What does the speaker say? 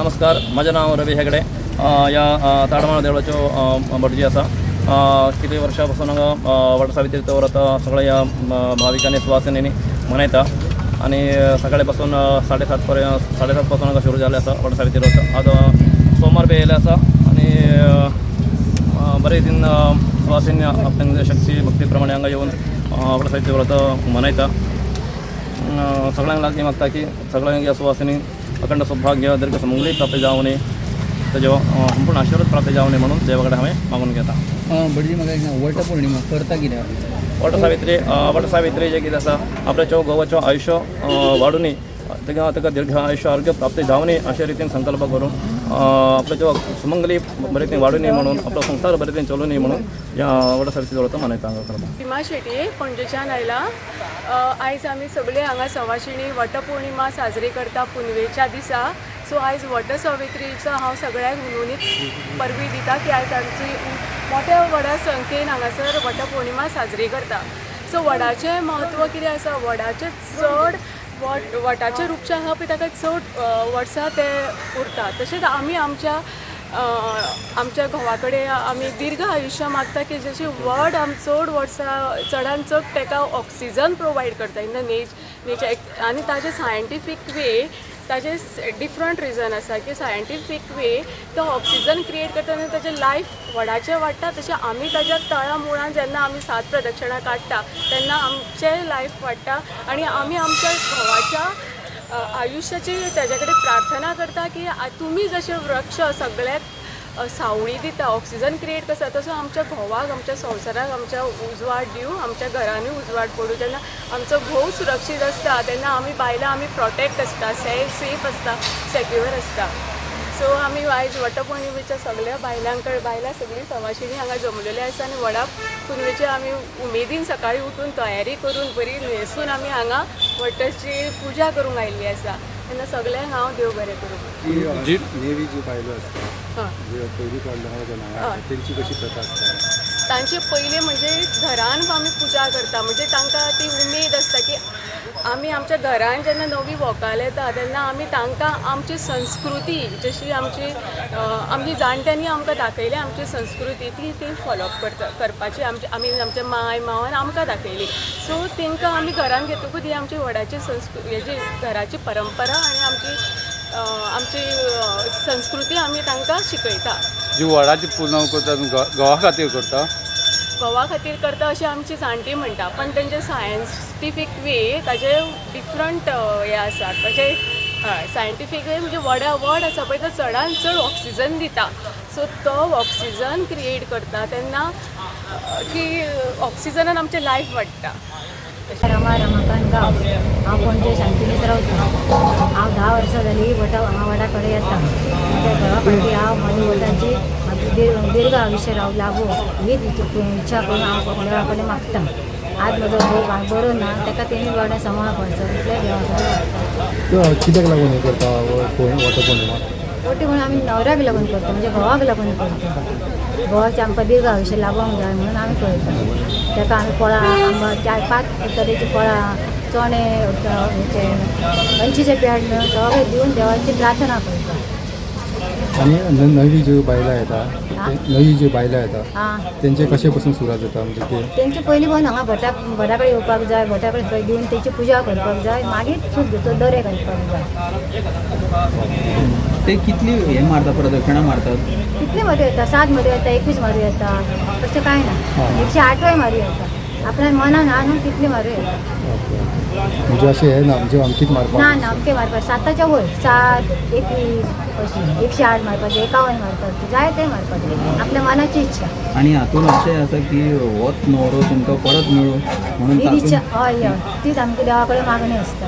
नमस्कार, माझे नाव रवी हेगडे. या ताडमाळ देवळाचो भटजी असा. किती वर्षापासून वट सावित्रीचं व्रत सगळ्या या भाविकांनी सुवासिनींनी मनयता आणि सकाळपासून 7:30पासून सुरू झाले असं वट सावित्री व्रत. आज सोमवार बी येयले असा आणि बरेच दिन सुवासिनी आपल्या शक्ती भक्तीप्रमाणे हांगा येऊन वट सावित्री व्रत मनयता. सगळ्यांक लागीं मागता की सगळ्यांक या सुवासिनी अखंड सौभाग्य दीर्घ सुमंगली प्राप्त जावं न्ही, तेजो संपूर्ण आशीर्वाद प्राप्त जावं न्ही म्हणून देवा कडेन हांवें मागून घेता. भटजी म्हाका वट पौर्णिमा करता कित्याक? वट सावित्री जे कितें आसा आपल्याचो गोवाचो आयुश्य वाडूनी ताका दीर्घ आयुश्य आरोग्य प्राप्त जावं न्ही अशे रितीन संकल्प करून आपल्याचो सुमंगली बरे रितीन वाडूं न्ही म्हणून आपलो संसार बरे रितीन चलूं न्ही म्हणून या वट सावित्री व्रत मनयता हांगा करता. सीमा शेटये पणजेच्यान आयला. आयज आमी सगळे हांगा सवाशिणी वटपौर्णिमा साजरी करता पुनवेच्या दिसा. सो आयज वट सावित्रीचो हांव सगळ्यांक उलोवनीक परबी दिता की आयज आमची मोठ्या व्हडा संख्येन हांगासर वटपौर्णिमा साजरी करता. सो वडाचें म्हत्व कितें आसा, वडाचें चड वटाचें वृक्ष आसा पळय ताका चड वर्सां ते उरता. तशेंच आमी आमच्या घोवा कडेन आमी दीर्घ आयुश्य मागता की जशें वड चड वर्सां चडान चड ताका ऑक्सिजन प्रोवायड करता इन द नेचर. आनी ताजें सायंटिफीक वे ताजे डिफरंट रिजन आसा की सायंटिफीक वे तो ऑक्सिजन क्रिएट करता आनी ताजें लायफ वडाचें वाडटा. तशें आमी ताज्या तळा मुळान जेन्ना आमी 7 प्रदक्षिणां काडटा तेन्ना आमचें लायफ वाडटा आनी आमी आमच्या घोवाच्या आयुश्याची ताजे कडेन प्रार्थना करता की तुमी जशे वृक्ष सगळ्याक सावळी दिता, ऑक्सिजन क्रिएट करता, तसो आमच्या घोवाक आमच्या संवसाराक आमच्या उजवाड दिवं, आमच्या घरांनी उजवाड पडूं. जेन्ना आमचो घोव सुरक्षीत आसता तेन्ना आमी बायलां आमी प्रोटेक्ट आसता, सेफ आसता, सेक्युअर आसता. सो आमी आयज वटपौर्णिमेच्या सगळ्या बायलां सगळीं सवाशिणी हांगा जमलेली आसा आनी वडा पुनवेचे आमी उमेदीन सकाळी उठून तयारी करून बरी न्हेसून आमी हांगा वटाची पुजा करूंक आयिल्ली आसा. तेन्ना सगळ्यांक हांव देव बरें करूं. जी नेवी जी बायलो आसता पयलीं काडलो तेंची कशी प्रथा आसता? तांचे पयले म्हणजे घरान आमी पुजा करता, म्हणजे तांकां ती उमेद आसता की आमी आमच्या घरान जेन्ना नवी व्हंकल येता तेन्ना आमी तांकां आमची संस्कृती जशी आमची जाणट्यांनी आमकां दाखयली आमची संस्कृती ती फॉलोअप करपाची आमी आमच्या माय मावान आमकां दाखयली. सो तांकां आमी घरान घेतकूच ही आमची व्हडाची हेजी घराची परंपरा आनी आमची संस्कृती आमी तांकां शिकयता. जी वडाची पुनव करता घोवा खातीर करता? घोवा खातीर करता अशें आमची जाणटी म्हणटा, पण तेंचे सायंटिफीक वे ताजे डिफरंट हे आसा. तशें हय सायंटिफीक वे म्हणजे वड आसा पळय तो चडान चड ऑक्सिजन दिता. सो तो ऑक्सिजन क्रिएट करता तेन्ना की ऑक्सिजनान आमचें लायफ वाडटा. रमाकांत गांव. हांव पणजे शांतिनीत रावता. हांव 10 वर्सां जालीं वडा कडेन येता. त्या घरा फाटीं हांव म्हाज्या वटाची दीर्घ आयुश्य लाभो हीच इच्छा करून हांव देवा कडेन मागता. आज म्हजो घोव बरो ना ताका तेणी बरें सांबाळपाचो इतलें देवा कडेन. कित्याक लागून हें करता वटपौर्णिमा? वटपौर्णिमा आमी न्हवऱ्याक लागून करता, म्हणजे घोवाक लागून करता. घोवाचें आमकां दीर्घ आयुश्य लाभोंक जाय म्हणून आमी करता. ताका आमी फळां आंबा 4-5 तरेची फळां, चणे, अंयशीचे पेड सगळे दिवन देवाची प्रार्थना करता. आनी नवी ज्यो बायलां येता तेंचे कशे पासून सुरवात जाता? म्हणजे ते तेंचे पयलीं पण हांगा भटा कडेन येवपाक जाय, भटा कडेन दिवन तेंची पुजा करपाक जाय, मागीर शुद्ध दरे घालपाक जाय. ते कितली हे मारता प्रदक्षिणा मारतात? कितली मारू येता? 7 मारू येता, 21 मारू येता, तशें कांय ना. 108 मारू येता. आपल्या मनान हा न्हू तितली मारू येता. म्हणजे अशें हें ना म्हणजे अमकीत मारपाक ना अमके मारपाक 7च्या वयर 7, 21 अशी 108 मारपाचें, 51 मारपाचें, जाय तें मारपाचें आपल्या मनाची इच्छा. आणि हातून अशें आसा की होच न्हवरो तुमकां परत मेळूं म्हणून ही इच्छा हय तीच आमची देवा कडेन मागणी आसता.